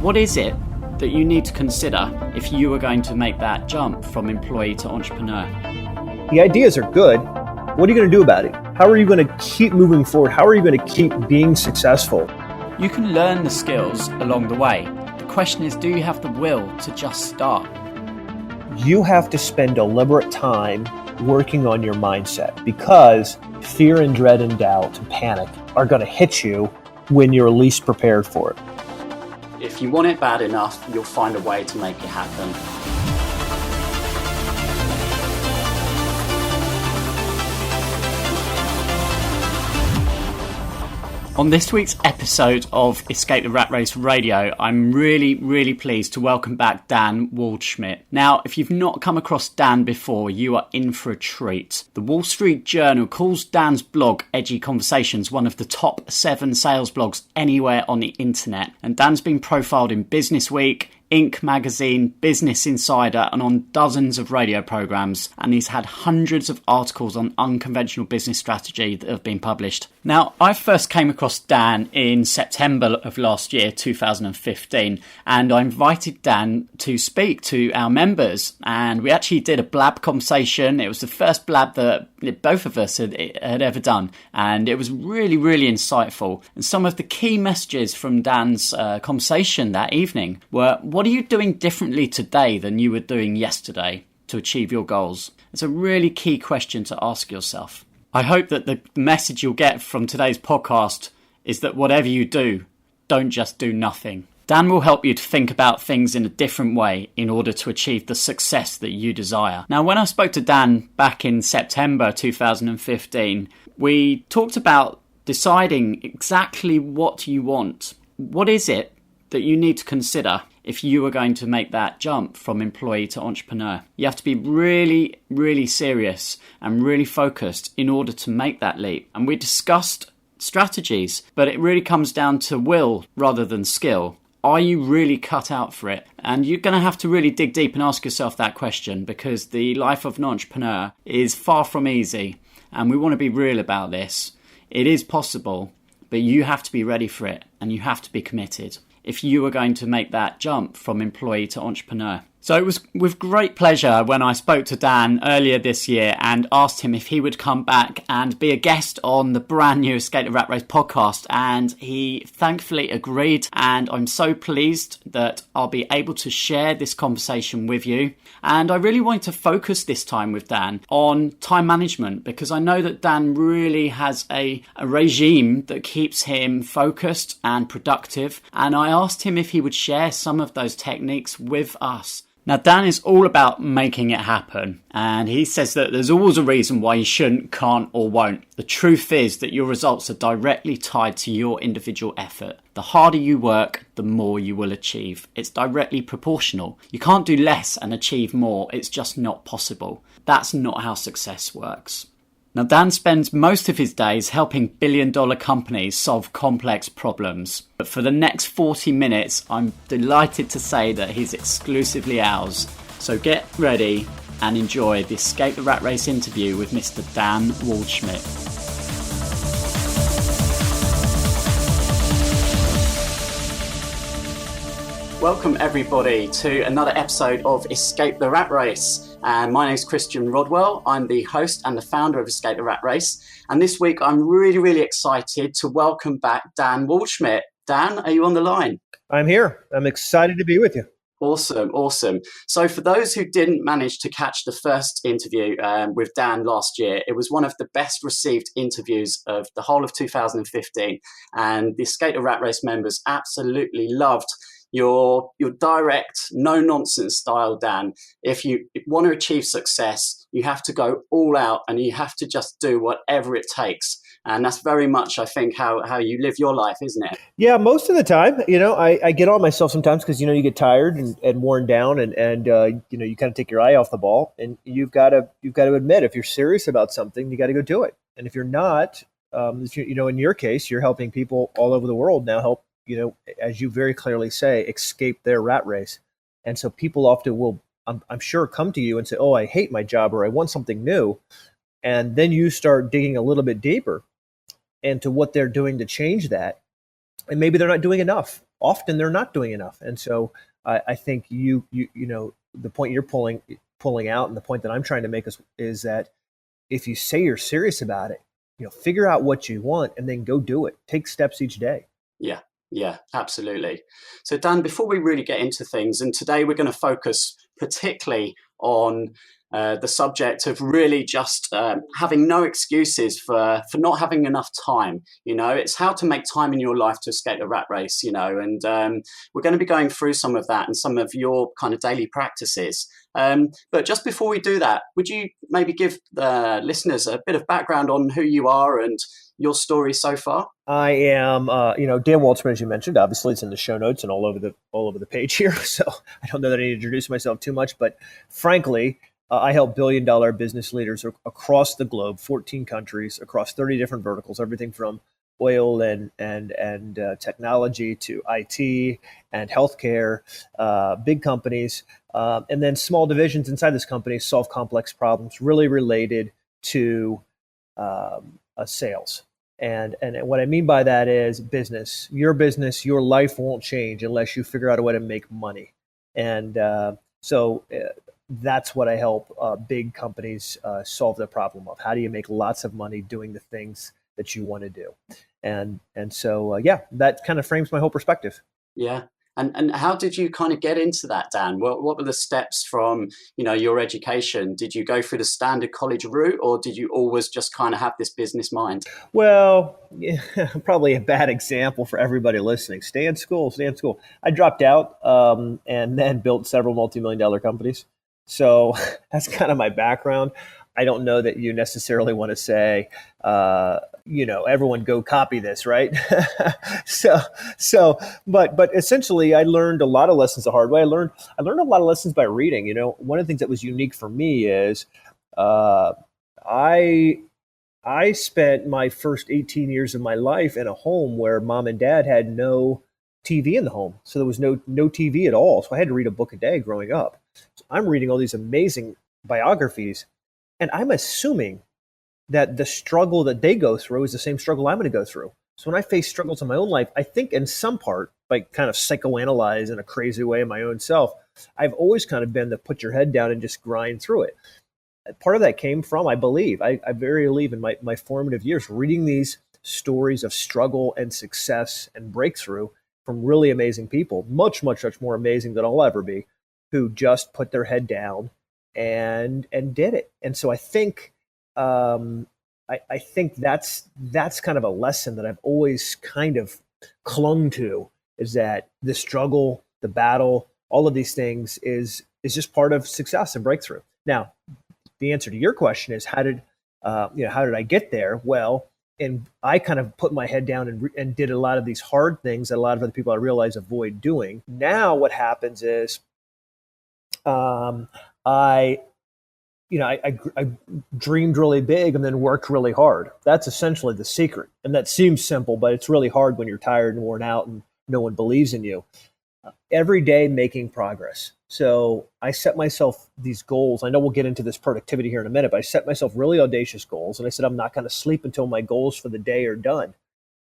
What is it that you need to consider if you are going to make that jump from employee to entrepreneur? The ideas are good. What are you going to do about it? How are you going to keep moving forward? How are you going to keep being successful? You can learn the skills along the way. The question is, do you have the will to just start? You have to spend deliberate time working on your mindset, because fear and dread and doubt and panic are going to hit you when you're least prepared for it. If you want it bad enough, you'll find a way to make it happen. On this week's episode of Escape the Rat Race Radio, I'm really pleased to welcome back Dan Waldschmidt. Now, if you've not come across Dan before, you are in for a treat. The Wall Street Journal calls Dan's blog, Edgy Conversations, one of the top 7 sales blogs anywhere on the internet. And Dan's been profiled in Business Week, Inc. magazine, Business Insider, and on dozens of radio programs, and he's had hundreds of articles on unconventional business strategy that have been published. Now, I first came across Dan in September of last year, 2015, and I invited Dan to speak to our members, and we actually did a blab conversation. It was the first blab that both of us had ever done, and it was really insightful. And some of the key messages from Dan's conversation that evening were, what are you doing differently today than you were doing yesterday to achieve your goals? It's a really key question to ask yourself. I hope that the message you'll get from today's podcast is that whatever you do, don't just do nothing. Dan will help you to think about things in a different way in order to achieve the success that you desire. Now, when I spoke to Dan back in September 2015, we talked about deciding exactly what you want. What is it that you need to consider if you are going to make that jump from employee to entrepreneur? You have to be really serious and really focused in order to make that leap. And we discussed strategies, but it really comes down to will rather than skill. Are you really cut out for it? And you're going to have to really dig deep and ask yourself that question, because the life of an entrepreneur is far from easy. And we want to be real about this. It is possible, but you have to be ready for it and you have to be committed if you are going to make that jump from employee to entrepreneur. So it was with great pleasure when I spoke to Dan earlier this year and asked him if he would come back and be a guest on the brand new Escape the Rat Race podcast. And he thankfully agreed. And I'm so pleased that I'll be able to share this conversation with you. And I really wanted to focus this time with Dan on time management, because I know that Dan really has a regime that keeps him focused and productive. And I asked him if he would share some of those techniques with us. Now, Dan is all about making it happen, and he says that there's always a reason why you shouldn't, can't, or won't. The truth is that your results are directly tied to your individual effort. The harder you work, the more you will achieve. It's directly proportional. You can't do less and achieve more. It's just not possible. That's not how success works. Now, Dan spends most of his days helping billion-dollar companies solve complex problems. But for the next 40 minutes, I'm delighted to say that he's exclusively ours. So get ready and enjoy the Escape the Rat Race interview with Mr. Dan Waldschmidt. Welcome everybody to another episode of Escape the Rat Race. And my name is Christian Rodwell. I'm the host and the founder of Escape the Rat Race. And this week, I'm really excited to welcome back Dan Waldschmidt. Dan, are you on the line? I'm here. I'm excited to be with you. Awesome. So for those who didn't manage to catch the first interview with Dan last year, it was one of the best received interviews of the whole of 2015. And the Escape the Rat Race members absolutely loved your direct, no-nonsense style, Dan. If you want to achieve success, you have to go all out and you have to just do whatever it takes. And that's very much, I think, how you live your life, isn't it? Yeah, most of the time. I get on myself sometimes because, you get tired and worn down and you kind of take your eye off the ball. And you've got to admit, if you're serious about something, you got to go do it. And if you're not, in your case, you're helping people all over the world now help, as you very clearly say, escape their rat race. And so people often will, I'm sure, come to you and say, oh, I hate my job or I want something new. And then you start digging a little bit deeper into what they're doing to change that. And maybe they're not doing enough. often they're not doing enough. And so I think the point you're pulling out, and the point that I'm trying to make is that if you say you're serious about it, figure out what you want and then go do it. Take steps each day. Yeah. Yeah, absolutely. So Dan, before we really get into things, and today we're going to focus particularly on the subject of really just having no excuses for not having enough time. It's how to make time in your life to escape the rat race, and we're going to be going through some of that and some of your kind of daily practices. But just before we do that, would you maybe give the listeners a bit of background on who you are and your story so far? I am, Dan Waldschmidt, as you mentioned. Obviously, it's in the show notes and all over the page here. So I don't know that I need to introduce myself too much, but frankly, I help billion-dollar business leaders across the globe, 14 countries, across 30 different verticals, everything from oil and technology to IT and healthcare, big companies, and then small divisions inside this company solve complex problems really related to sales. And what I mean by that is business. Your business, your life won't change unless you figure out a way to make money. And so that's what I help big companies solve the problem of. How do you make lots of money doing the things that you want to do? And so, that kind of frames my whole perspective. Yeah. And how did you kind of get into that, Dan? What were the steps from, your education? Did you go through the standard college route, or did you always just kind of have this business mind? Well, yeah, probably a bad example for everybody listening. Stay in school. I dropped out and then built several multi-million-dollar companies. So that's kind of my background. I don't know that you necessarily want to say, everyone go copy this, right? But essentially, I learned a lot of lessons the hard way. I learned a lot of lessons by reading. One of the things that was unique for me is I spent my first 18 years of my life in a home where mom and dad had no TV in the home. So there was no TV at all. So I had to read a book a day growing up. So I'm reading all these amazing biographies, and I'm assuming that the struggle that they go through is the same struggle I'm going to go through. So when I face struggles in my own life, I think in some part, like kind of psychoanalyze in a crazy way in my own self, I've always kind of been the put your head down and just grind through it. Part of that came from, I believe, I very believe in my formative years, reading these stories of struggle and success and breakthrough from really amazing people, much, much, much more amazing than I'll ever be, who just put their head down and did it. And so I think I think that's kind of a lesson that I've always kind of clung to, is that the struggle, the battle, all of these things is just part of success and breakthrough. Now, the answer to your question is how did I get there? Well, and I kind of put my head down and did a lot of these hard things that a lot of other people I realize avoid doing. Now what happens is I dreamed really big and then worked really hard. That's essentially the secret. And that seems simple, but it's really hard when you're tired and worn out and no one believes in you. Every day making progress. So I set myself these goals. I know we'll get into this productivity here in a minute, but I set myself really audacious goals. And I said, I'm not going to sleep until my goals for the day are done.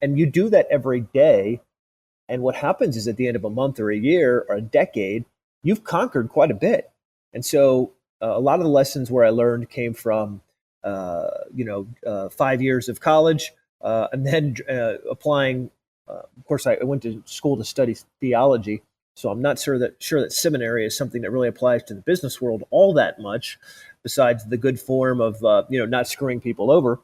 And you do that every day. And what happens is at the end of a month or a year or a decade, you've conquered quite a bit. And so a lot of the lessons where I learned came from, 5 years of college and then applying. Of course, I went to school to study theology, so I'm not sure that seminary is something that really applies to the business world all that much, besides the good form of not screwing people over.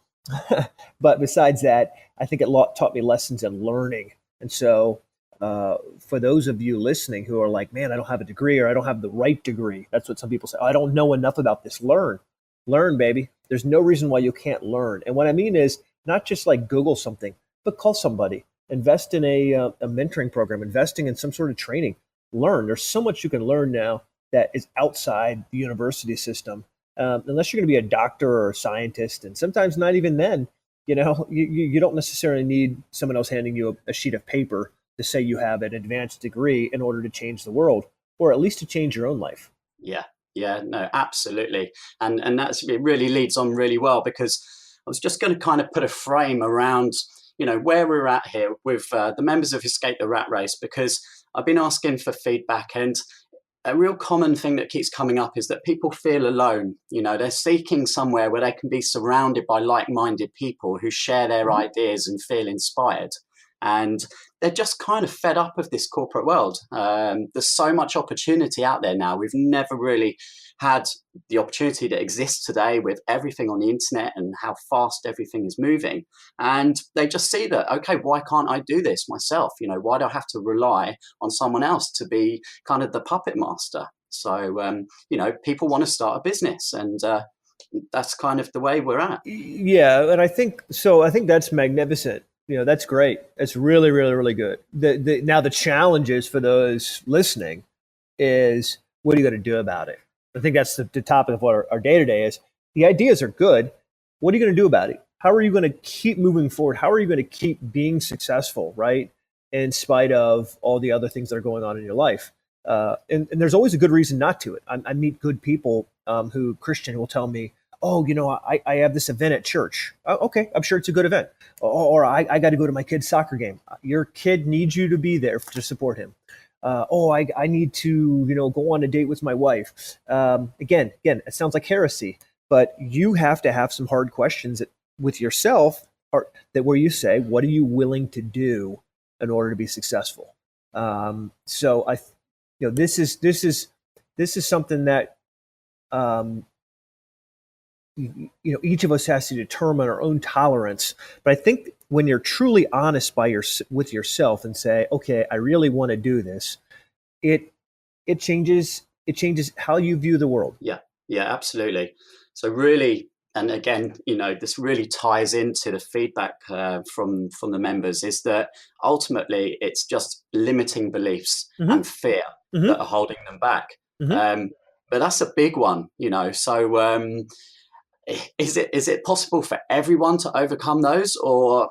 But besides that, I think it taught me lessons in learning. And so for those of you listening who are like, man, I don't have a degree or I don't have the right degree. That's what some people say. Oh, I don't know enough about this. Learn, baby. There's no reason why you can't learn. And what I mean is not just like Google something, but call somebody, invest in a mentoring program, investing in some sort of training, learn. There's so much you can learn now that is outside the university system, unless you're going to be a doctor or a scientist. And sometimes not even then, you don't necessarily need someone else handing you a sheet of paper to say you have an advanced degree in order to change the world, or at least to change your own life. Yeah, no, absolutely. And it really leads on really well, because I was just going to kind of put a frame around, where we're at here with the members of Escape the Rat Race, because I've been asking for feedback, and a real common thing that keeps coming up is that people feel alone. They're seeking somewhere where they can be surrounded by like-minded people who share their ideas and feel inspired. And they're just kind of fed up of this corporate world. There's so much opportunity out there now. We've never really had the opportunity that exists today with everything on the internet and how fast everything is moving. And they just see that, okay, why can't I do this myself? Why do I have to rely on someone else to be kind of the puppet master? So, people want to start a business, and that's kind of the way we're at. Yeah, and I think that's magnificent. That's great. That's really, really, really good. Now the challenge is for those listening is, what are you going to do about it? I think that's the topic of what our day-to-day is. The ideas are good. What are you going to do about it? How are you going to keep moving forward? How are you going to keep being successful, right? In spite of all the other things that are going on in your life. And there's always a good reason not to. I meet good people who Christian will tell me, oh, I have this event at church. Oh, okay, I'm sure it's a good event. Or I got to go to my kid's soccer game. Your kid needs you to be there to support him. I need to, go on a date with my wife. Again, it sounds like heresy, but you have to have some hard questions with yourself where you say, what are you willing to do in order to be successful? So this is something that, each of us has to determine our own tolerance. But I think when you're truly honest with yourself and say, okay, I really want to do this, it changes how you view the world. Yeah, absolutely. So really, and again, this really ties into the feedback from the members, is that ultimately it's just limiting beliefs and fear that are holding them back. But that's a big one, So is it possible for everyone to overcome those, or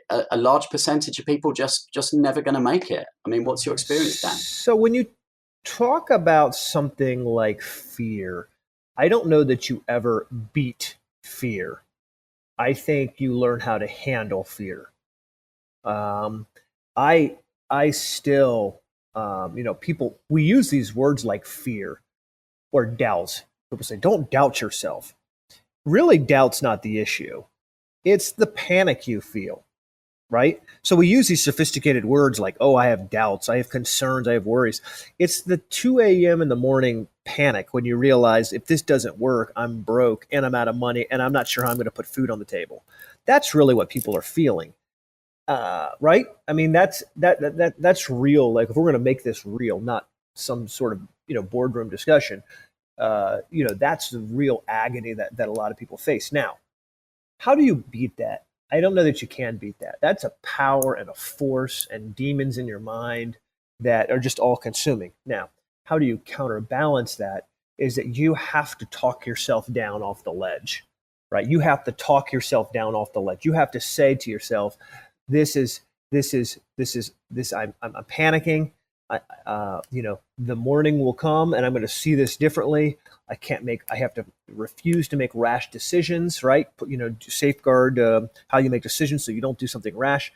a large percentage of people just never going to make it? I mean, what's your experience, Dan? So when you talk about something like fear, I don't know that you ever beat fear. I think you learn how to handle fear. I still, people, we use these words like fear or doubts. People say, don't doubt yourself. Really, doubt's not the issue. It's the panic you feel, right? So we use these sophisticated words like, oh, I have doubts, I have concerns, I have worries. It's the 2 a.m. in the morning panic when you realize, if this doesn't work, I'm broke and I'm out of money and I'm not sure how I'm going to put food on the table. That's really what people are feeling, right? I mean, that's real. Like, if we're going to make this real, not some sort of boardroom discussion. That's the real agony that a lot of people face. Now, how do you beat that? I don't know that you can beat that. That's a power and a force and demons in your mind that are just all consuming. Now, how do you counterbalance that? Is that you have to talk yourself down off the ledge, right? You have to talk yourself down off the ledge. You have to say to yourself, I'm panicking. The morning will come and I'm going to see this differently. I have to refuse to make rash decisions, right? Safeguard how you make decisions so you don't do something rash.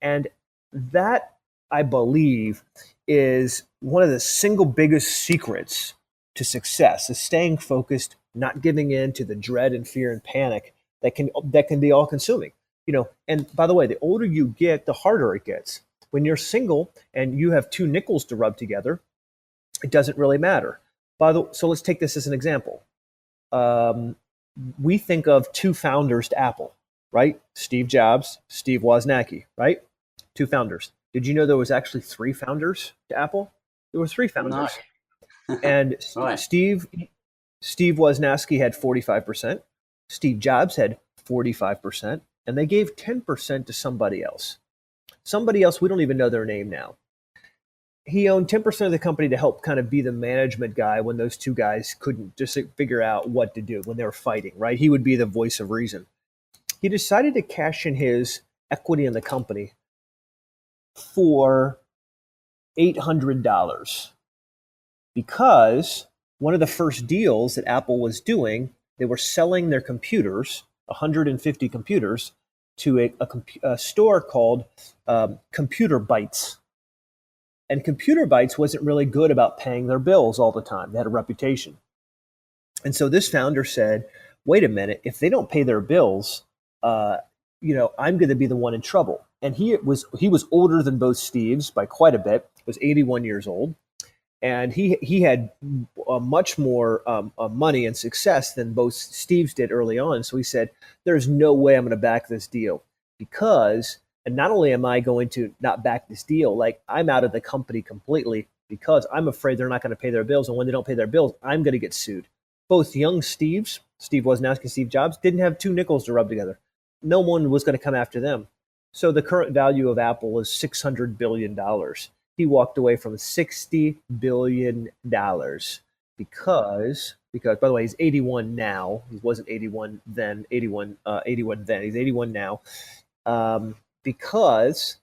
And that, I believe, is one of the single biggest secrets to success, is staying focused, not giving in to the dread and fear and panic that can be all consuming. And by the way, the older you get, the harder it gets. When you're single and you have two nickels to rub together, it doesn't really matter. So let's take this as an example. We think of two founders to Apple, right? Steve Jobs, Steve Wozniacki, right? Two founders. Did you know there was actually three founders to Apple? There were three founders. No. And right. Steve Wozniacki had 45%. Steve Jobs had 45%. And they gave 10% to somebody else. Somebody else, we don't even know their name now. He owned 10% of the company to help kind of be the management guy when those two guys couldn't just figure out what to do when they were fighting, right? He would be the voice of reason. He decided to cash in his equity in the company for $800 because one of the first deals that Apple was doing, they were selling their computers, 150 computers, to a store called Computer Bytes. And Computer Bytes wasn't really good about paying their bills all the time. They had a reputation. And so this founder said, wait a minute, if they don't pay their bills, I'm going to be the one in trouble. And he was older than both Steves by quite a bit, was 81 years old. And he had much more money and success than both Steves did early on. So he said, there's no way I'm going to back this deal because, and not only am I going to not back this deal, like I'm out of the company completely because I'm afraid they're not going to pay their bills. And when they don't pay their bills, I'm going to get sued. Both young Steves, Steve Wozniacki, Steve Jobs, didn't have two nickels to rub together. No one was going to come after them. So the current value of Apple is $600 billion. He walked away from $60 billion because, by the way, he's 81 now. He wasn't 81 then, 81 then. He's 81 now because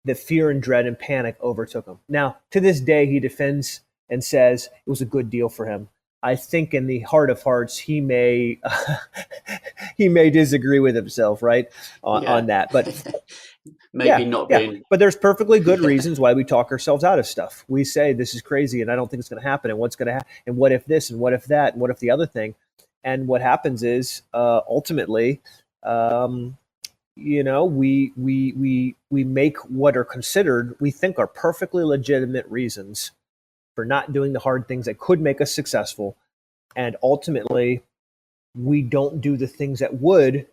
the fear and dread and panic overtook him. Now, to this day, he defends and says it was a good deal for him. I think in the heart of hearts, he may disagree with himself, right, on that. But maybe not being. But there's perfectly good reasons why we talk ourselves out of stuff. We say this is crazy, and I don't think it's going to happen. And what's going to happen? And what if this? And what if that? And what if the other thing? And what happens is ultimately, we make what are considered, we think are perfectly legitimate reasons for not doing the hard things that could make us successful. And ultimately, we don't do the things that would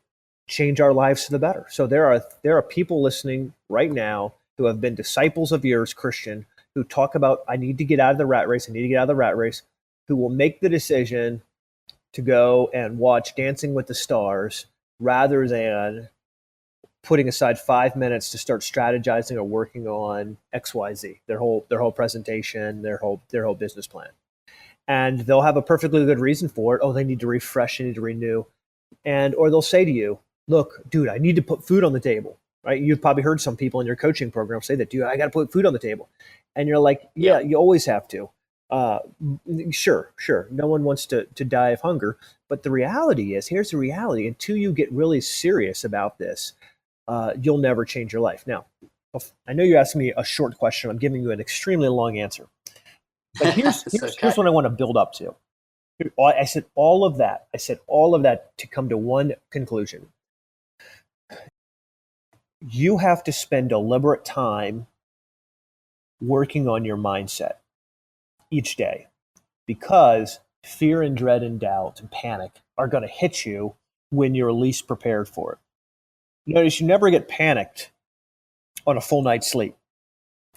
change our lives for the better. So there are people listening right now who have been disciples of yours, Christian, who talk about, I need to get out of the rat race, who will make the decision to go and watch Dancing with the Stars rather than putting aside 5 minutes to start strategizing or working on XYZ, their whole presentation, their whole business plan. And they'll have a perfectly good reason for it. Oh, they need to refresh, they need to renew. Or they'll say to you, look, dude, I need to put food on the table, right? You've probably heard some people in your coaching program say that, dude, I got to put food on the table. And you're like, yeah, you always have to. Sure. No one wants to die of hunger. But the reality is, here's the reality. Until you get really serious about this, you'll never change your life. Now, I know you asked me a short question. I'm giving you an extremely long answer. But here's what I want to build up to. I said all of that to come to one conclusion. You have to spend deliberate time working on your mindset each day because fear and dread and doubt and panic are going to hit you when you're least prepared for it. Notice you never get panicked on a full night's sleep.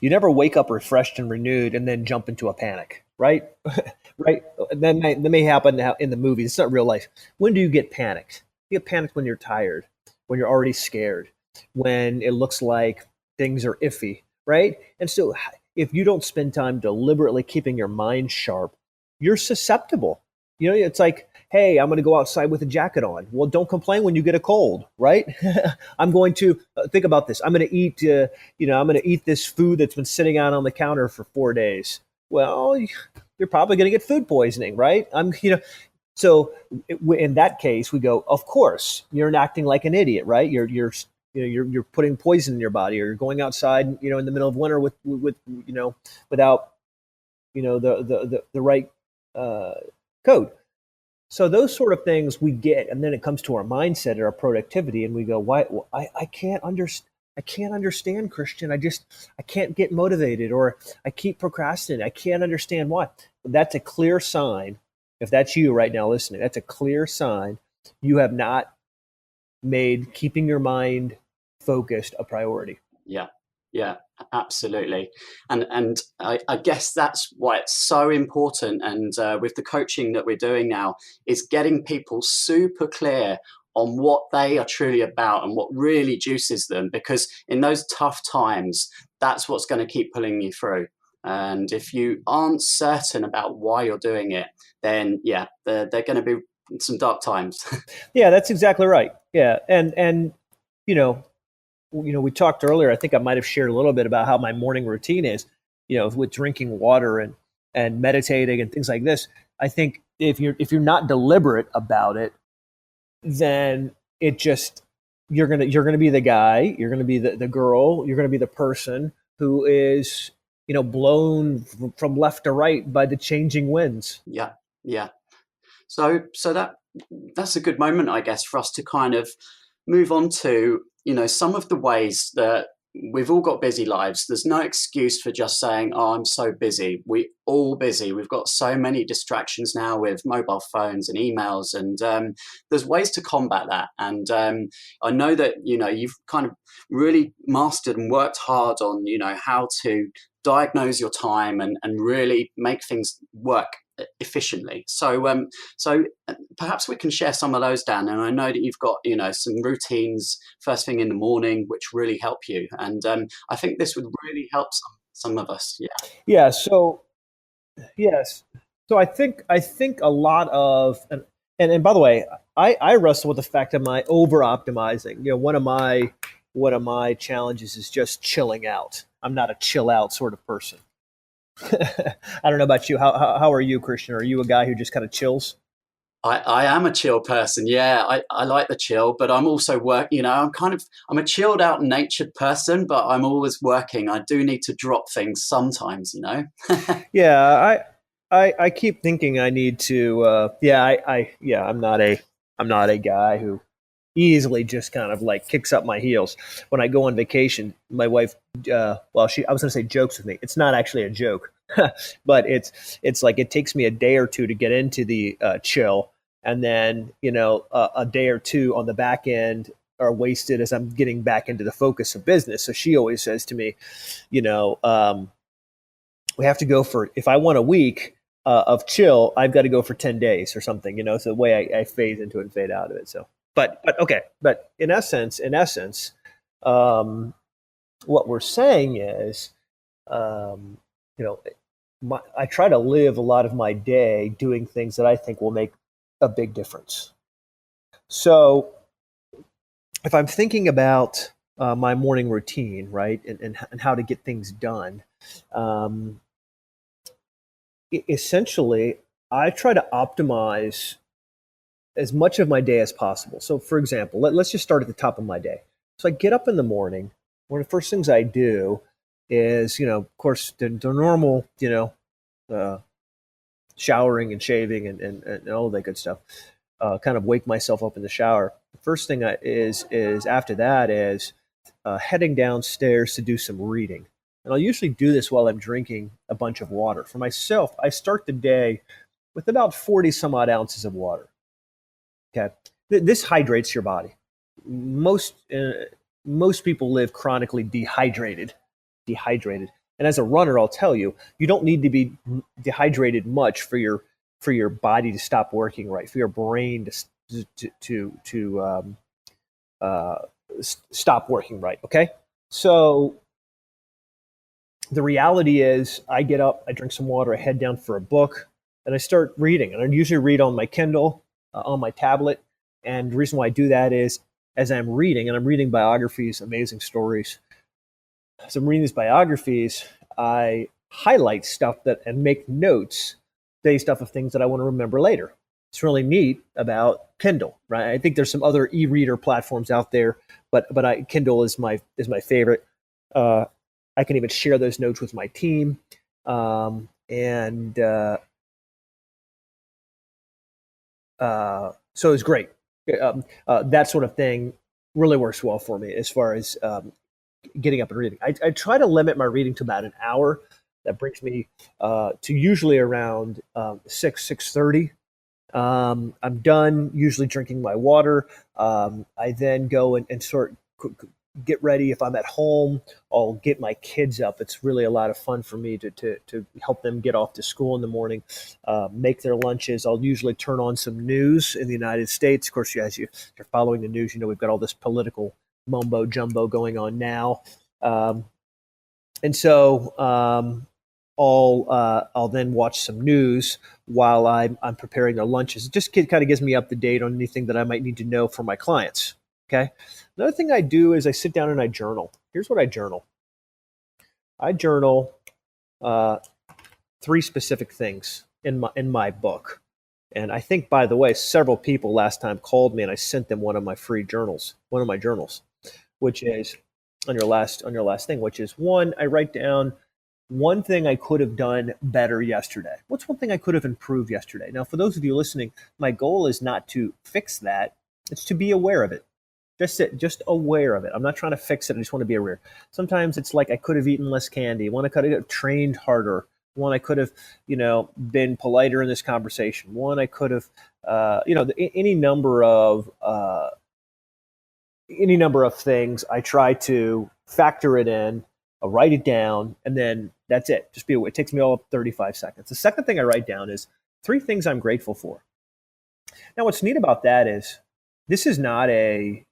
You never wake up refreshed and renewed and then jump into a panic, right? Right? That may happen in the movies. It's not real life. When do you get panicked? You get panicked when you're tired, when you're already scared, when it looks like things are iffy, right? And so if you don't spend time deliberately keeping your mind sharp, you're susceptible. It's like, hey, I'm going to go outside with a jacket on. Well, don't complain when you get a cold, right? I'm going to think about this. I'm going to eat, I'm going to eat this food that's been sitting out on the counter for 4 days. Well, you're probably going to get food poisoning, right? So in that case, we go, of course, you're acting like an idiot, right? You're putting poison in your body, or you're going outside, in the middle of winter with without, the right code. So those sort of things we get, and then it comes to our mindset and our productivity, and we go, "Why? Well, I can't understand, Christian. I can't get motivated, or I keep procrastinating. I can't understand why." That's a clear sign. If that's you right now listening, that's a clear sign you have not made keeping your mind focused a priority. Yeah, absolutely. And I guess that's why it's so important. And with the coaching that we're doing now, is getting people super clear on what they are truly about and what really juices them. Because in those tough times, that's what's going to keep pulling you through. And if you aren't certain about why you're doing it, then they're going to be some dark times. Yeah, that's exactly right. Yeah, and we talked earlier. I think I might have shared a little bit about how my morning routine is, with drinking water and meditating and things like this. I think if you're not deliberate about it, then it just you're gonna be the guy, you're gonna be the girl, you're gonna be the person who is, blown from left to right by the changing winds. Yeah, yeah. So that's a good moment, I guess, for us to kind of move on to, some of the ways that we've all got busy lives. There's no excuse for just saying, "Oh, I'm so busy." We all busy. We've got so many distractions now with mobile phones and emails, and there's ways to combat that. And I know that you've kind of really mastered and worked hard on how to diagnose your time and really make things work efficiently. So perhaps we can share some of those, Dan. And I know that you've got some routines first thing in the morning which really help you, and I think this would really help some of us. Yeah. So yes. So I think a lot of and by the way, I wrestle with the fact of my over optimizing. One of my challenges is just chilling out. I'm not a chill out sort of person. I don't know about you. How are you, Christian? Are you a guy who just kind of chills? I am a chill person. Yeah, I like the chill, but I'm also I'm a chilled out natured person, but I'm always working. I do need to drop things sometimes. Yeah, I keep thinking I need to. I'm not a guy who easily just kind of like kicks up my heels. When I go on vacation, my wife, I was going to say jokes with me. It's not actually a joke, but it's like it takes me a day or two to get into the chill, and then a day or two on the back end are wasted as I'm getting back into the focus of business. So she always says to me, you know, we have to go for, if I want a week of chill, I've got to go for 10 days or something. It's the way I phase into it and fade out of it. So. But okay. But in essence, what we're saying is, you know, I try to live a lot of my day doing things that I think will make a big difference. So if I'm thinking about my morning routine, right, and how to get things done, essentially, I try to optimize as much of my day as possible. So, for example, let's just start at the top of my day. So, I get up in the morning. One of the first things I do is, of course, the normal, showering and shaving and all that good stuff. Kind of wake myself up in the shower. The first thing is after that is heading downstairs to do some reading. And I'll usually do this while I'm drinking a bunch of water. For myself, I start the day with about 40 some odd ounces of water. Okay, this hydrates your body. Most people live chronically dehydrated. And as a runner, I'll tell you, you don't need to be dehydrated much for your body to stop working right, for your brain to stop working right. Okay, so the reality is, I get up, I drink some water, I head down for a book, and I start reading. And I usually read on my Kindle, on my tablet. And the reason why I do that is, as I'm reading, and I'm reading biographies, amazing stories. As I'm reading these biographies, I highlight stuff and make notes based off of things that I want to remember later. It's really neat about Kindle, right? I think there's some other e-reader platforms out there, but Kindle is my favorite. I can even share those notes with my team, so it's great. That sort of thing really works well for me as far as getting up and reading. I try to limit my reading to about an hour. That brings me to usually around 6:30. I'm done usually drinking my water. I then go and sort get ready. If I'm at home, I'll get my kids up. It's really a lot of fun for me to help them get off to school in the morning, make their lunches. I'll usually turn on some news in the United States. Of course, as you're following the news, we've got all this political mumbo jumbo going on now. And so I'll then watch some news while I'm preparing their lunches. It just kind of gives me up to date on anything that I might need to know for my clients. Okay. Another thing I do is I sit down and I journal. Here's what I journal. I journal 3 specific things in my book. And I think, by the way, several people last time called me and I sent them one of my free journals, one of my journals, which is on your last thing, which is one, I write down one thing I could have done better yesterday. What's one thing I could have improved yesterday? Now, for those of you listening, my goal is not to fix that. It's to be aware of it. Just aware of it. I'm not trying to fix it. I just want to be aware. Sometimes it's like I could have eaten less candy. One, I could have trained harder. One, I could have, been politer in this conversation. One, I could have, any number of things. I try to factor it in. I write it down, and then that's it. It takes me all of 35 seconds. The second thing I write down is 3 things I'm grateful for. Now, what's neat about that is this is not a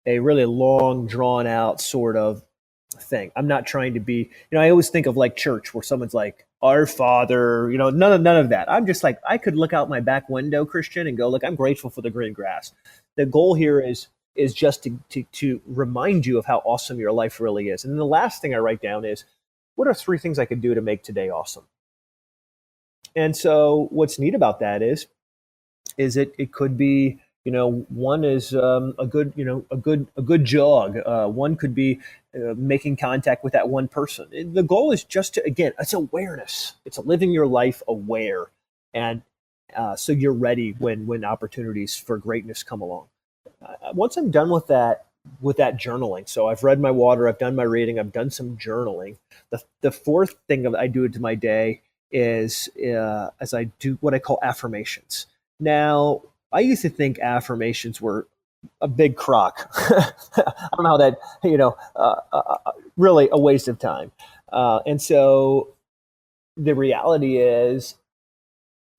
really long, drawn out sort of thing. I'm not trying to be, I always think of like church where someone's like, our Father, none of that. I'm just like, I could look out my back window, Christian, and go, look, I'm grateful for the green grass. The goal here is just to remind you of how awesome your life really is. And then the last thing I write down is, what are 3 things I could do to make today awesome? And so what's neat about that is it could be, one is a good jog. One could be making contact with that one person. The goal is just to, again, it's awareness. It's living your life aware, and so you're ready when opportunities for greatness come along. Once I'm done with that journaling, so I've read my water, I've done my reading, I've done some journaling. The fourth thing I do to my day is as I do what I call affirmations. Now, I used to think affirmations were a big crock. I don't know how that, really a waste of time. And so the reality is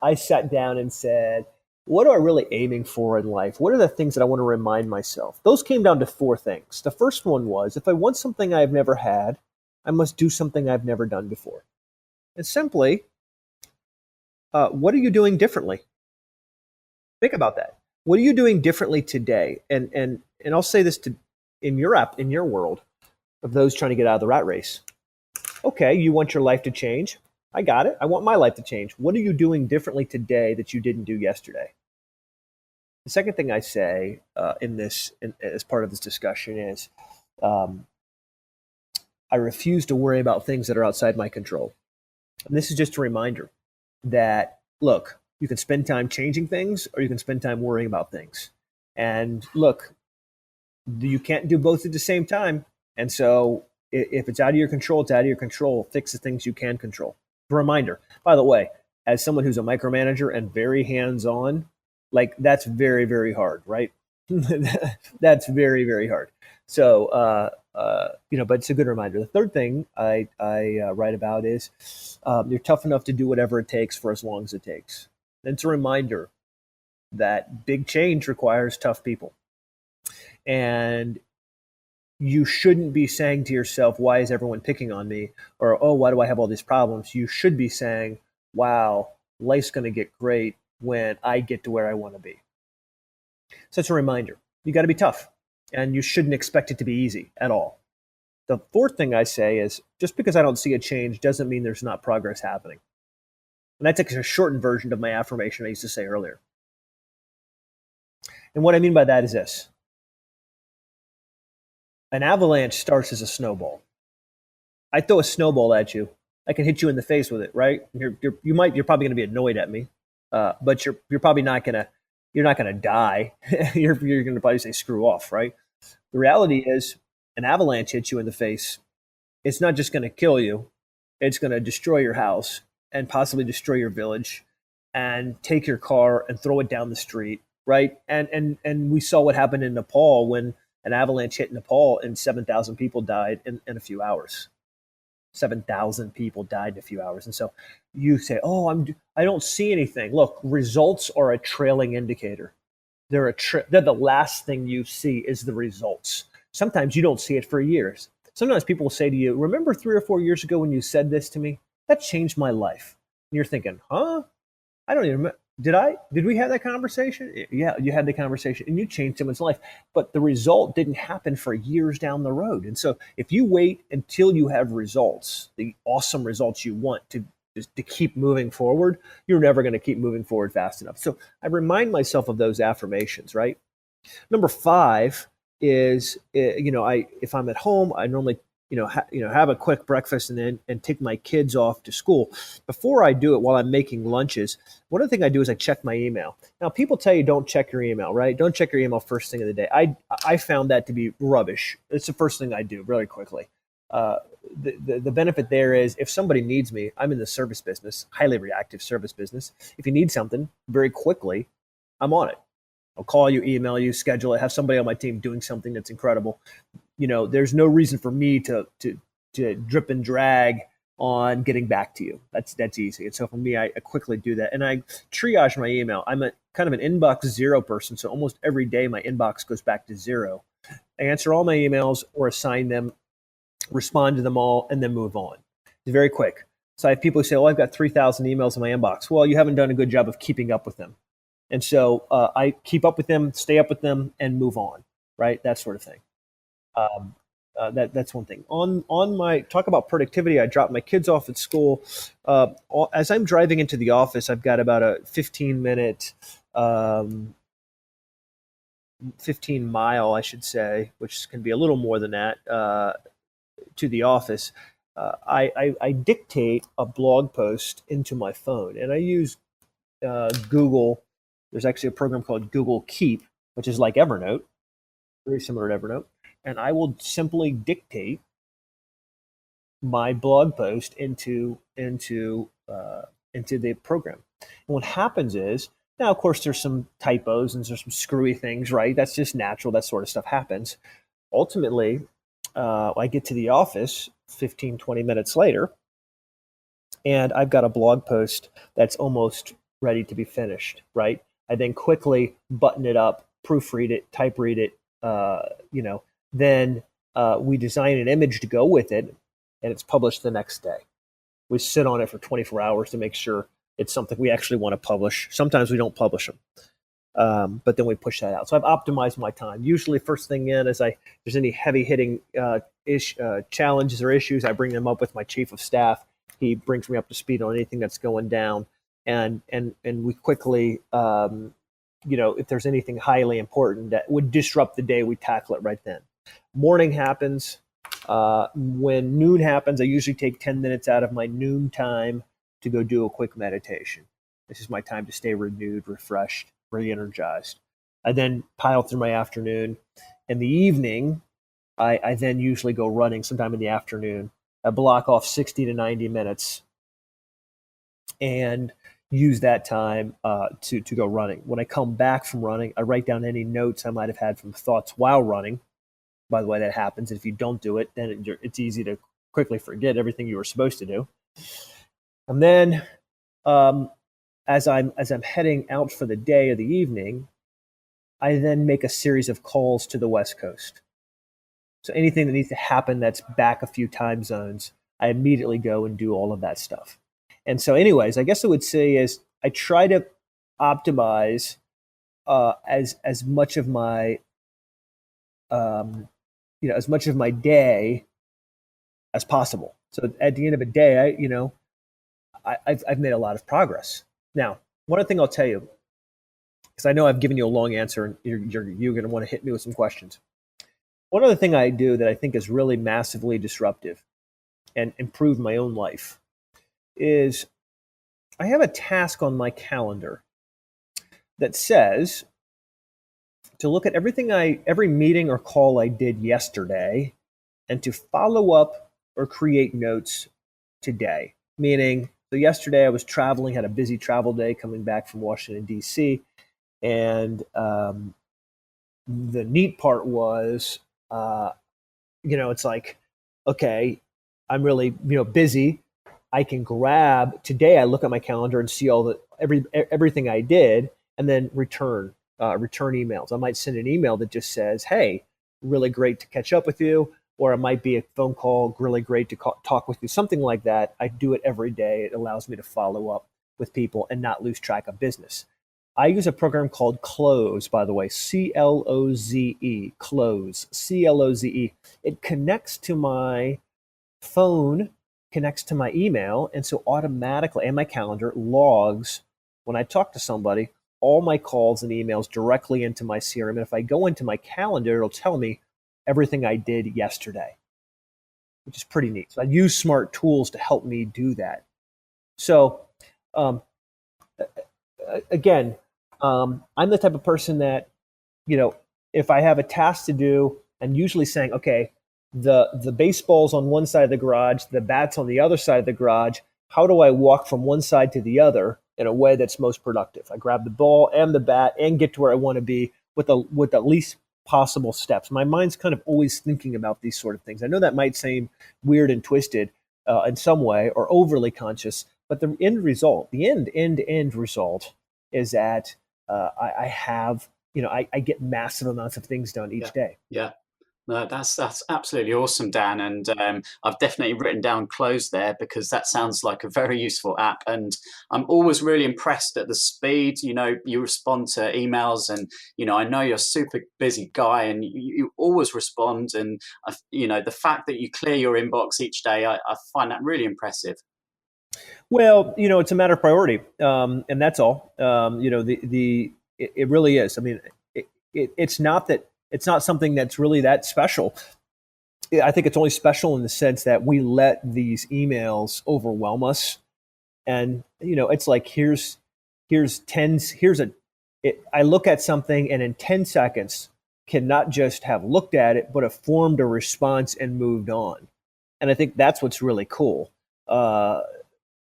I sat down and said, what am I really aiming for in life? What are the things that I want to remind myself? Those came down to 4 things. The first one was, if I want something I've never had, I must do something I've never done before. And simply, what are you doing differently? Think about that. What are you doing differently today? And I'll say this in your world of those trying to get out of the rat race. Okay, you want your life to change. I got it. I want my life to change. What are you doing differently today that you didn't do yesterday? The second thing I say as part of this discussion is I refuse to worry about things that are outside my control. And this is just a reminder that, look, you can spend time changing things or you can spend time worrying about things. And look, you can't do both at the same time. And so if it's out of your control, it's out of your control. Fix the things you can control. A reminder, by the way, as someone who's a micromanager and very hands-on, like that's very, very hard, right? That's very, very hard. So, but it's a good reminder. The third thing I write about is you're tough enough to do whatever it takes for as long as it takes. And it's a reminder that big change requires tough people. And you shouldn't be saying to yourself, why is everyone picking on me? Or, oh, why do I have all these problems? You should be saying, wow, life's going to get great when I get to where I want to be. So it's a reminder. You got to be tough. And you shouldn't expect it to be easy at all. The fourth thing I say is, just because I don't see a change doesn't mean there's not progress happening. And that's a shortened version of my affirmation I used to say earlier. And what I mean by that is this. An avalanche starts as a snowball. I throw a snowball at you. I can hit you in the face with it, right? You're probably going to be annoyed at me, but you're probably not going to die. you're going to probably say screw off, right? The reality is, an avalanche hits you in the face. It's not just going to kill you. It's going to destroy your house and possibly destroy your village and take your car and throw it down the street, right? And we saw what happened in Nepal when an avalanche hit Nepal and 7,000 people died in a few hours. 7,000 people died in a few hours. And so you say, oh, I don't see anything. Look, results are a trailing indicator. They're the last thing you see is the results. Sometimes you don't see it for years. Sometimes people will say to you, remember 3 or 4 years ago when you said this to me? That changed my life. And you're thinking, huh? I don't even remember. Did we have that conversation? Yeah, you had the conversation and you changed someone's life, but the result didn't happen for years down the road. And so if you wait until you have results, the awesome results you want to just to keep moving forward, you're never going to keep moving forward fast enough. So I remind myself of those affirmations, right? Number 5 is, if I'm at home, I normally, have a quick breakfast and take my kids off to school. Before I do it, while I'm making lunches, one of the things I do is I check my email. Now, people tell you don't check your email, right? Don't check your email first thing of the day. I found that to be rubbish. It's the first thing I do really quickly. The benefit there is if somebody needs me, I'm in the service business, highly reactive service business. If you need something very quickly, I'm on it. I'll call you, email you, schedule it, have somebody on my team doing something that's incredible. There's no reason for me to drip and drag on getting back to you. That's easy. And so for me, I quickly do that. And I triage my email. I'm a kind of an inbox zero person. So almost every day my inbox goes back to zero. I answer all my emails or assign them, respond to them all, and then move on. It's very quick. So I have people who say, I've got 3,000 emails in my inbox. Well, you haven't done a good job of keeping up with them. And so I keep up with them, stay up with them, and move on, right? That sort of thing. That's one thing. On my talk about productivity, I drop my kids off at school. As I'm driving into the office, I've got about a 15-minute, 15-mile, I should say, which can be a little more than that, to the office. I dictate a blog post into my phone, and I use Google. There's actually a program called Google Keep, which is like Evernote, very similar to Evernote. And I will simply dictate my blog post into the program. And what happens is, now of course there's some typos and there's some screwy things, right? That's just natural. That sort of stuff happens. Ultimately, I get to the office 15, 20 minutes later, and I've got a blog post that's almost ready to be finished, right? I then quickly button it up, proofread it, type read it, then we design an image to go with it, and it's published the next day. We sit on it for 24 hours to make sure it's something we actually want to publish. Sometimes we don't publish them, but then we push that out. So I've optimized my time. Usually first thing in, as there's any heavy hitting challenges or issues, I bring them up with my chief of staff. He brings me up to speed on anything that's going down. And we quickly, if there's anything highly important that would disrupt the day, we tackle it right then. Morning happens. When noon happens, I usually take 10 minutes out of my noon time to go do a quick meditation. This is my time to stay renewed, refreshed, re-energized. I then pile through my afternoon. In the evening, I then usually go running sometime in the afternoon. I block off 60 to 90 minutes and use that time to go running. When I come back from running, I write down any notes I might have had from thoughts while running. By the way, that happens. If you don't do it, then it's easy to quickly forget everything you were supposed to do. And then as I'm heading out for the day or the evening, I then make a series of calls to the West Coast. So anything that needs to happen that's back a few time zones, I immediately go and do all of that stuff. And so anyways, I guess I would say is I try to optimize as much of my day as possible. So at the end of the day, I've made a lot of progress. Now, one thing I'll tell you, because I know I've given you a long answer and you're going to want to hit me with some questions. One other thing I do that I think is really massively disruptive and improved my own life is I have a task on my calendar that says to look at every meeting or call I did yesterday and to follow up or create notes today. Meaning, so yesterday I was traveling, had a busy travel day coming back from Washington, D.C. And the neat part was, it's like, okay, I'm really, busy. I can grab today. I look at my calendar and see everything I did, and then return emails. I might send an email that just says, "Hey, really great to catch up with you," or it might be a phone call, "Really great to talk with you," something like that. I do it every day. It allows me to follow up with people and not lose track of business. I use a program called Cloze, by the way, C-L-O-Z-E, Cloze, C-L-O-Z-E. It connects to my phone connects to my email. And so automatically, and my calendar logs when I talk to somebody, all my calls and emails directly into my CRM. And if I go into my calendar, it'll tell me everything I did yesterday, which is pretty neat. So I use smart tools to help me do that. So again, I'm the type of person that, if I have a task to do, I'm usually saying, okay, the baseball's on one side of the garage, the bat's on the other side of the garage. How do I walk from one side to the other in a way that's most productive? I grab the ball and the bat and get to where I want to be with the least possible steps. My mind's kind of always thinking about these sort of things. I know that might seem weird and twisted in some way or overly conscious, but the end result, the end result is that I have, I get massive amounts of things done each day. Yeah. No, that's absolutely awesome, Dan. And I've definitely written down close there because that sounds like a very useful app. And I'm always really impressed at the speed, you respond to emails and, I know you're a super busy guy and you always respond. And, the fact that you clear your inbox each day, I find that really impressive. Well, it's a matter of priority. And that's all. It really is. I mean, it's not something that's really that special. I think it's only special in the sense that we let these emails overwhelm us. And, it's like, I look at something and in 10 seconds can not just have looked at it, but have formed a response and moved on. And I think that's what's really cool.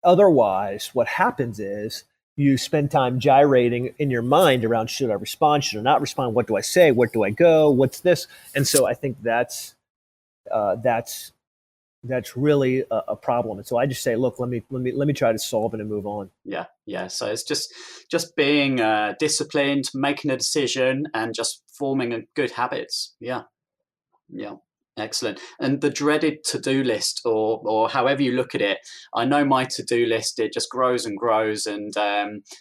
Otherwise, what happens is you spend time gyrating in your mind around, should I respond, should I not respond? What do I say? Where do I go? What's this? And so I think that's really a problem. And so I just say, look, let me try to solve it and move on. Yeah. So it's just being disciplined, making a decision, and just forming good habits. Yeah. Excellent. And the dreaded to-do list, or however you look at it, I know my to-do list, it just grows and grows. And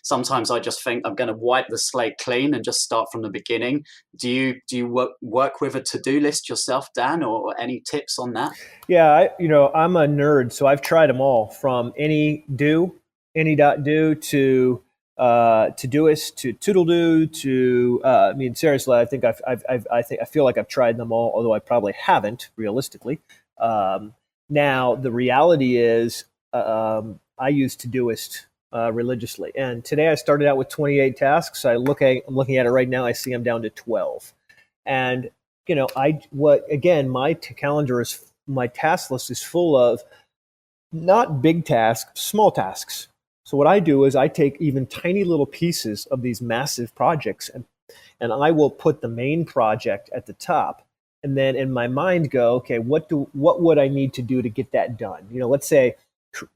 sometimes I just think I'm going to wipe the slate clean and just start from the beginning. Do you work with a to-do list yourself, Dan, or any tips on that? Yeah, I'm a nerd, so I've tried them all, from any dot do to Todoist to Toodle-do to seriously, I think I feel like I've tried them all, although I probably haven't realistically. Now the reality is I use Todoist religiously, and today I started out with 28 tasks. I'm looking at it right now. I see I'm down to 12, and my task list is full of not big tasks, small tasks. So what I do is I take even tiny little pieces of these massive projects and I will put the main project at the top, and then in my mind go, okay, what would I need to do to get that done? Let's say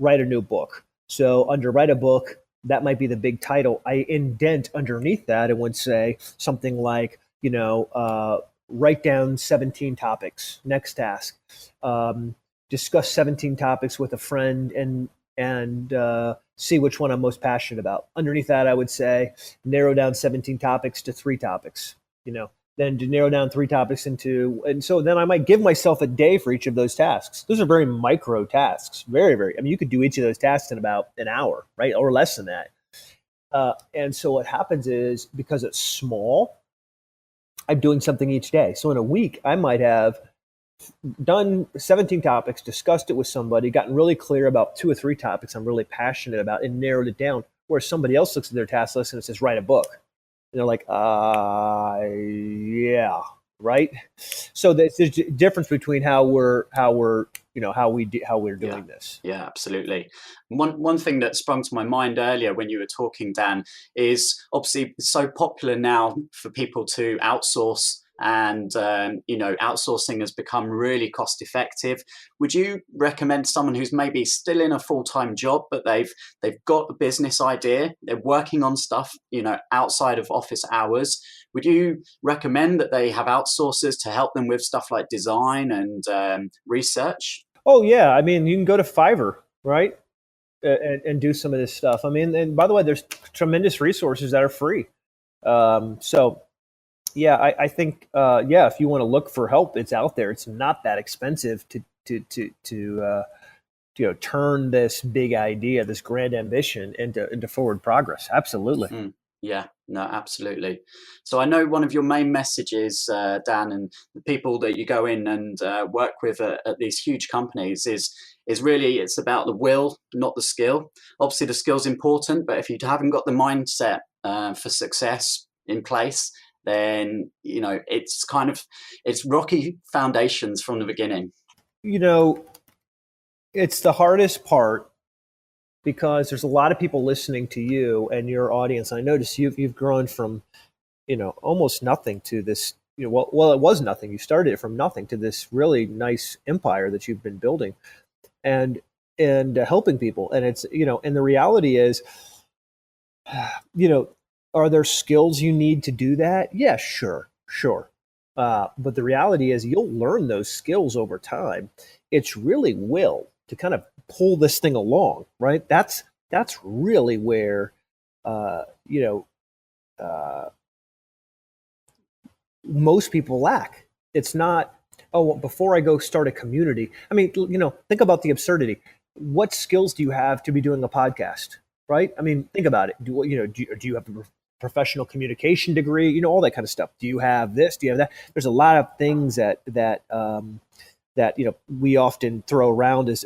write a new book. So under write a book, that might be the big title. I indent underneath that and would say something like, write down 17 topics. Next task, discuss 17 topics with a friend and see which one I'm most passionate about. Underneath that, I would say narrow down 17 topics to 3 topics, then to narrow down 3 topics and so then I might give myself a day for each of those tasks. Those are very micro tasks, very, very, you could do each of those tasks in about an hour, right? Or less than that. And so what happens is, because it's small, I'm doing something each day. So in a week, I might have done 17 topics, discussed it with somebody, gotten really clear about 2 or 3 topics I'm really passionate about, and narrowed it down. Where somebody else looks at their task list and it says, write a book. And they're like, yeah, right? So there's a difference between how we're doing this. Yeah, absolutely. One thing that sprung to my mind earlier when you were talking, Dan, is obviously it's so popular now for people to outsource. And, outsourcing has become really cost effective. Would you recommend someone who's maybe still in a full-time job, but they've got a business idea, they're working on stuff, outside of office hours? Would you recommend that they have outsourcers to help them with stuff like design and research? Oh, yeah. You can go to Fiverr, right? And do some of this stuff. And by the way, there's tremendous resources that are free. Yeah, I think if you want to look for help, it's out there. It's not that expensive to turn this big idea, this grand ambition into forward progress. Absolutely. Yeah, no, absolutely. So I know one of your main messages, Dan, and the people that you go in and work with at these huge companies is really, it's about the will, not the skill. Obviously, the skill's important, but if you haven't got the mindset for success in place, then it's rocky foundations from the beginning. It's the hardest part, because there's a lot of people listening to you and your audience. I notice you've grown from, almost nothing to this, well, it was nothing. You started it from nothing to this really nice empire that you've been building and helping people. And it's, and the reality is, are there skills you need to do that? Yeah, sure. But the reality is you'll learn those skills over time. It's really will to kind of pull this thing along, right? That's really where, most people lack. It's not, before I go start a community. I mean, think about the absurdity. What skills do you have to be doing a podcast, right? I mean, think about it. Do you have a professional communication degree? All that kind of stuff. Do you have this? Do you have that? There's a lot of things that we often throw around as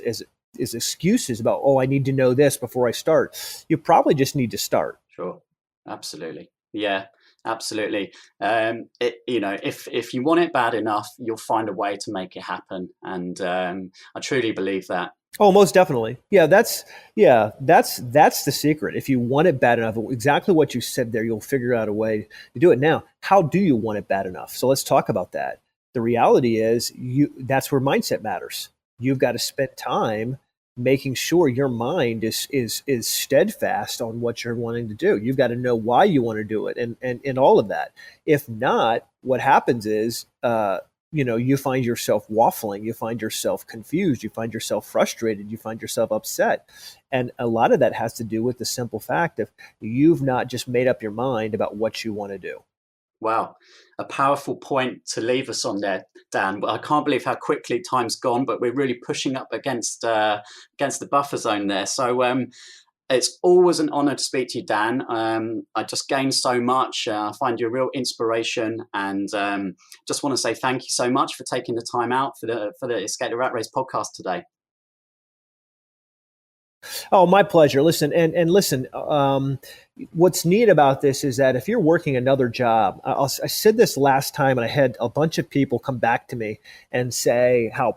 excuses about, I need to know this before I start. You probably just need to start. Sure. Absolutely. Yeah, absolutely. If you want it bad enough, you'll find a way to make it happen. And I truly believe that. Oh, most definitely. Yeah, that's the secret. If you want it bad enough, exactly what you said there, you'll figure out a way to do it. Now, how do you want it bad enough? So let's talk about that. The reality is that's where mindset matters. You've got to spend time making sure your mind is steadfast on what you're wanting to do. You've got to know why you want to do it and all of that. If not, what happens is, you find yourself waffling, you find yourself confused, you find yourself frustrated, you find yourself upset. And a lot of that has to do with the simple fact of you've not just made up your mind about what you want to do. Wow, a powerful point to leave us on there, Dan. I can't believe how quickly time's gone, but we're really pushing up against the buffer zone there. So it's always an honor to speak to you, Dan. I just gained so much. I find you a real inspiration, and just want to say thank you so much for taking the time out for the Escape the Rat Race podcast today. Oh, my pleasure. Listen, and listen, what's neat about this is that if you're working another job, I said this last time, and I had a bunch of people come back to me and say how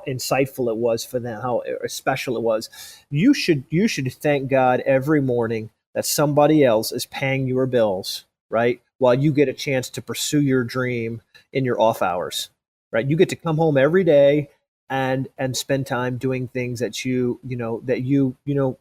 insightful it was for them, how special it was. You should thank God every morning that somebody else is paying your bills, right? While you get a chance to pursue your dream in your off hours, right? You get to come home every day and spend time doing things that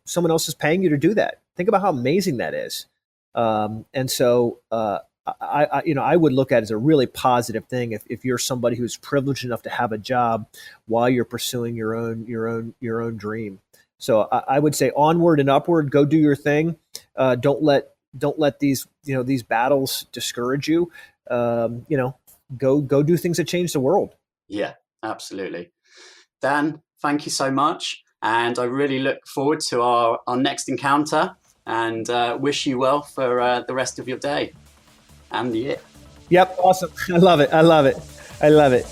someone else is paying you to do that. Think about how amazing that is. And so I would look at it as a really positive thing if you're somebody who's privileged enough to have a job while you're pursuing your own dream. So I would say onward and upward, go do your thing. Don't let these battles discourage you. Go do things that change the world. Yeah, absolutely. Dan, thank you so much. And I really look forward to our next encounter, and wish you well for the rest of your day and the year. Yep. Awesome. I love it.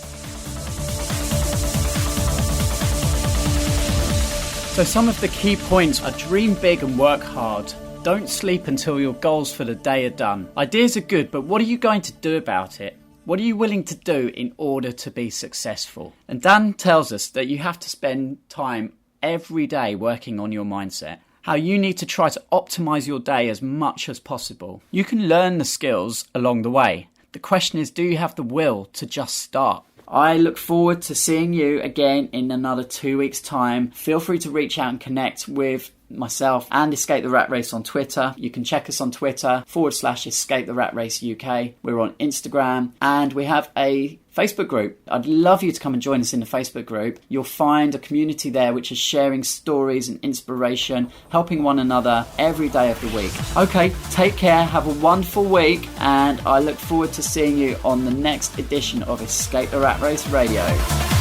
So some of the key points are: dream big and work hard. Don't sleep until your goals for the day are done. Ideas are good, but what are you going to do about it? What are you willing to do in order to be successful? And Dan tells us that you have to spend time every day working on your mindset, how you need to try to optimize your day as much as possible. You can learn the skills along the way. The question is, do you have the will to just start? I look forward to seeing you again in another 2 weeks' time. Feel free to reach out and connect with myself and Escape the Rat Race on Twitter. You can check us on Twitter /Escape the Rat Race UK. We're on Instagram, and we have a Facebook group. I'd love you to come and join us in the Facebook group. You'll find a community there which is sharing stories and inspiration, helping one another every day of the week. Okay, take care, have a wonderful week, and I look forward to seeing you on the next edition of Escape the Rat Race Radio.